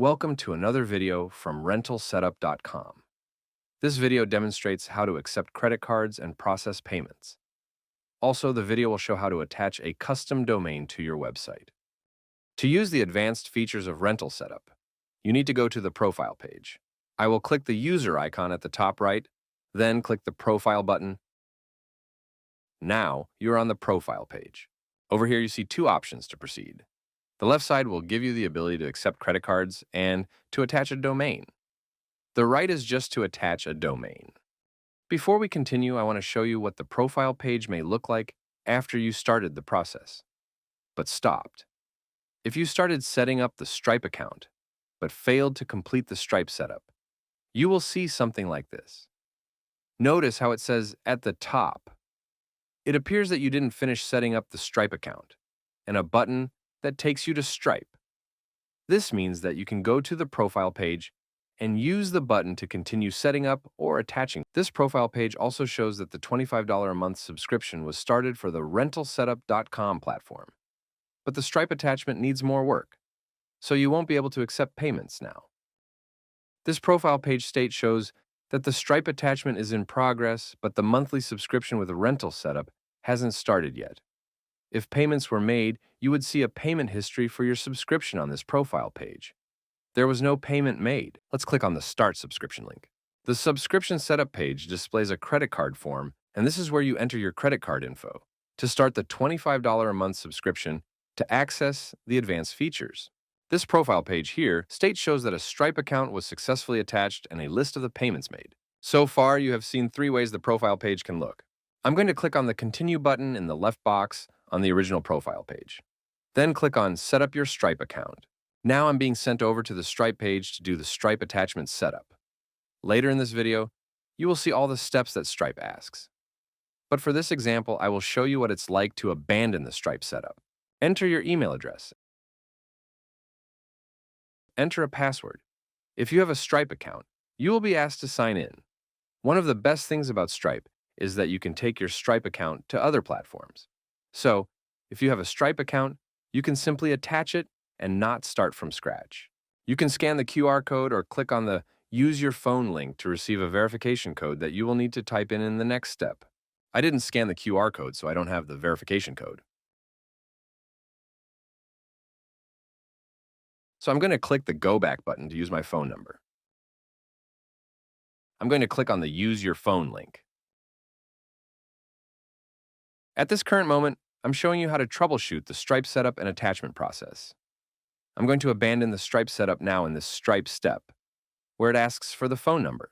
Welcome to another video from RentalSetup.com. This video demonstrates how to accept credit cards and process payments. Also, the video will show how to attach a custom domain to your website. To use the advanced features of RentalSetup, you need to go to the profile page. I will click the user icon at the top right, then click the profile button. Now, you're on the profile page. Over here, you see two options to proceed. The left side will give you the ability to accept credit cards and to attach a domain. The right is just to attach a domain. Before we continue, I want to show you what the profile page may look like after you started the process, but stopped. If you started setting up the Stripe account, but failed to complete the Stripe setup, you will see something like this. Notice how it says at the top. It appears that you didn't finish setting up the Stripe account, and a button that takes you to Stripe. This means that you can go to the profile page and use the button to continue setting up or attaching. This profile page also shows that the $25 a month subscription was started for the RentalSetup.com platform. But the Stripe attachment needs more work, so you won't be able to accept payments now. This profile page state shows that the Stripe attachment is in progress, but the monthly subscription with RentalSetup hasn't started yet. If payments were made, you would see a payment history for your subscription on this profile page. There was no payment made. Let's click on the Start Subscription link. The subscription setup page displays a credit card form, and this is where you enter your credit card info to start the $25 a month subscription to access the advanced features. This profile page here shows that a Stripe account was successfully attached and a list of the payments made. So far, you have seen 3 ways the profile page can look. I'm going to click on the Continue button in the left box on the original profile page. Then click on Set up your Stripe account. Now I'm being sent over to the Stripe page to do the Stripe attachment setup. Later in this video, you will see all the steps that Stripe asks. But for this example, I will show you what it's like to abandon the Stripe setup. Enter your email address. Enter a password. If you have a Stripe account, you will be asked to sign in. One of the best things about Stripe is that you can take your Stripe account to other platforms. So, if you have a Stripe account, you can simply attach it and not start from scratch. You can scan the QR code or click on the Use Your Phone link to receive a verification code that you will need to type in the next step. I didn't scan the QR code, so I don't have the verification code. So I'm going to click the Go Back button to use my phone number. I'm going to click on the Use Your Phone link. At this current moment, I'm showing you how to troubleshoot the Stripe setup and attachment process. I'm going to abandon the Stripe setup now in this Stripe step, where it asks for the phone number.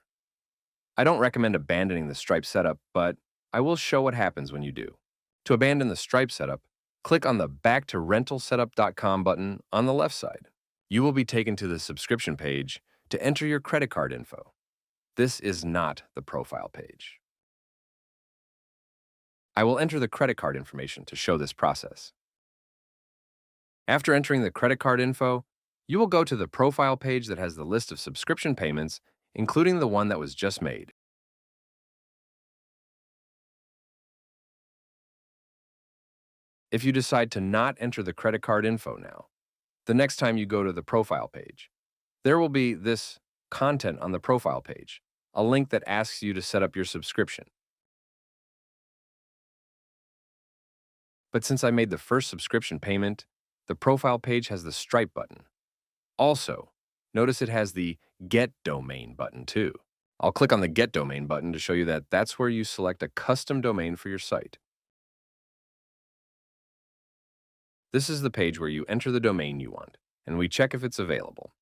I don't recommend abandoning the Stripe setup, but I will show what happens when you do. To abandon the Stripe setup, click on the Back to RentalSetup.com button on the left side. You will be taken to the subscription page to enter your credit card info. This is not the profile page. I will enter the credit card information to show this process. After entering the credit card info, you will go to the profile page that has the list of subscription payments, including the one that was just made. If you decide to not enter the credit card info now, the next time you go to the profile page, there will be this content on the profile page, a link that asks you to set up your subscription. But since I made the first subscription payment, the profile page has the Stripe button. Also, notice it has the Get Domain button too. I'll click on the Get Domain button to show you that that's where you select a custom domain for your site. This is the page where you enter the domain you want, and we check if it's available.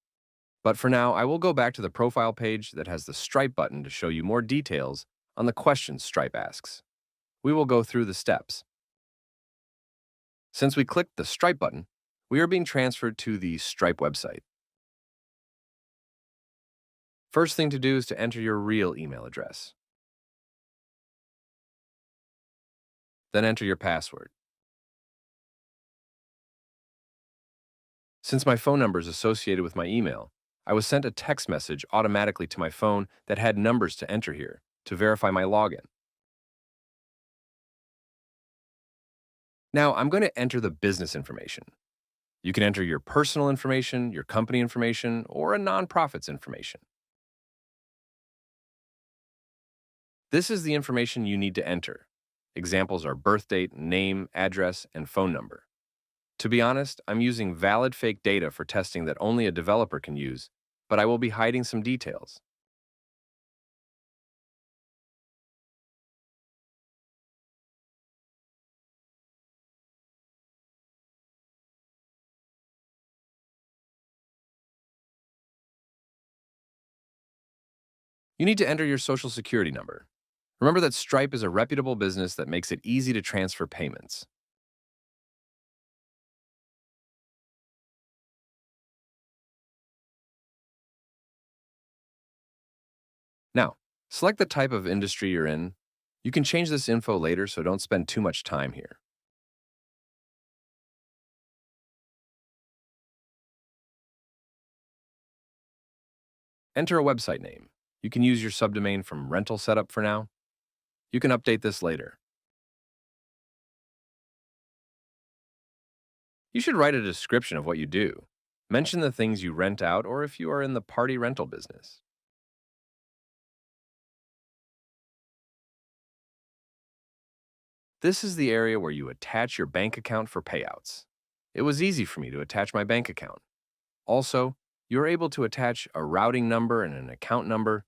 But for now, I will go back to the profile page that has the Stripe button to show you more details on the questions Stripe asks. We will go through the steps. Since we clicked the Stripe button, we are being transferred to the Stripe website. First thing to do is to enter your real email address. Then enter your password. Since my phone number is associated with my email, I was sent a text message automatically to my phone that had numbers to enter here to verify my login. Now I'm going to enter the business information. You can enter your personal information, your company information, or a nonprofit's information. This is the information you need to enter. Examples are birth date, name, address, and phone number. To be honest, I'm using valid fake data for testing that only a developer can use, but I will be hiding some details. You need to enter your social security number. Remember that Stripe is a reputable business that makes it easy to transfer payments. Now, select the type of industry you're in. You can change this info later, so don't spend too much time here. Enter a website name. You can use your subdomain from RentalSetup for now. You can update this later. You should write a description of what you do. Mention the things you rent out or if you are in the party rental business. This is the area where you attach your bank account for payouts. It was easy for me to attach my bank account. Also, you're able to attach a routing number and an account number,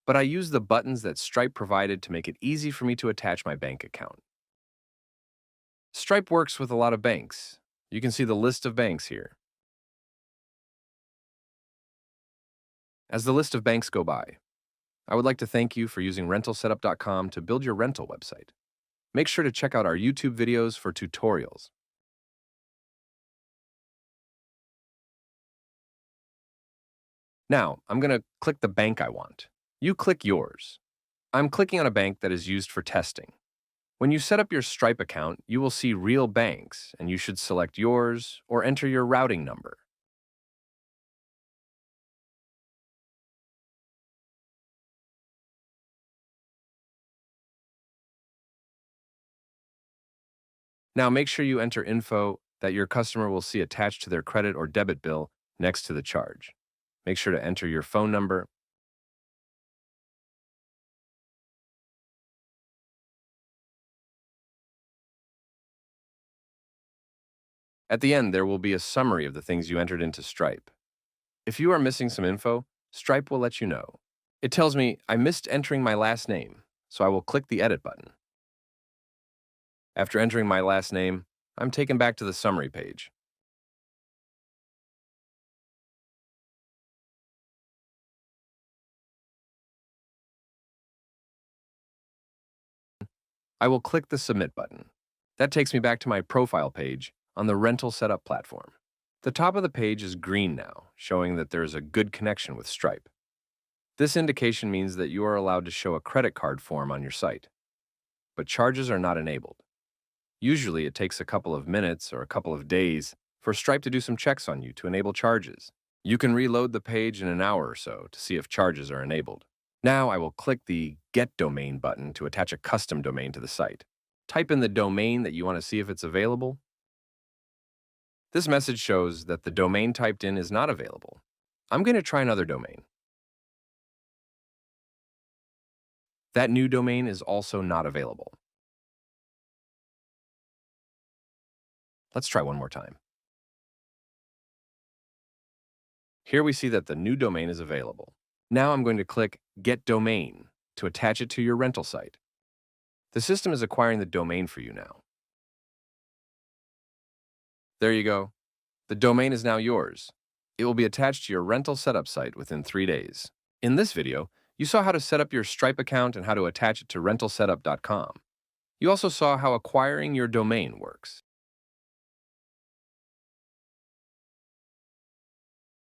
but I use the buttons that Stripe provided to make it easy for me to attach my bank account. Stripe works with a lot of banks. You can see the list of banks here. As the list of banks go by, I would like to thank you for using RentalSetup.com to build your rental website. Make sure to check out our YouTube videos for tutorials. Now, I'm going to click the bank I want. You click yours. I'm clicking on a bank that is used for testing. When you set up your Stripe account, you will see real banks, and you should select yours or enter your routing number. Now, make sure you enter info that your customer will see attached to their credit or debit bill next to the charge. Make sure to enter your phone number. At the end, there will be a summary of the things you entered into Stripe. If you are missing some info, Stripe will let you know. It tells me I missed entering my last name, so I will click the Edit button. After entering my last name, I'm taken back to the summary page. I will click the Submit button. That takes me back to my profile page on the Rental Setup platform. The top of the page is green now, showing that there is a good connection with Stripe. This indication means that you are allowed to show a credit card form on your site, but charges are not enabled. Usually, it takes a couple of minutes or a couple of days for Stripe to do some checks on you to enable charges. You can reload the page in an hour or so to see if charges are enabled. Now I will click the Get Domain button to attach a custom domain to the site. Type in the domain that you want to see if it's available. This message shows that the domain typed in is not available. I'm going to try another domain. That new domain is also not available. Let's try one more time. Here we see that the new domain is available. Now I'm going to click Get Domain to attach it to your rental site. The system is acquiring the domain for you now. There you go. The domain is now yours. It will be attached to your rental setup site within 3 days. In this video, you saw how to set up your Stripe account and how to attach it to RentalSetup.com. You also saw how acquiring your domain works.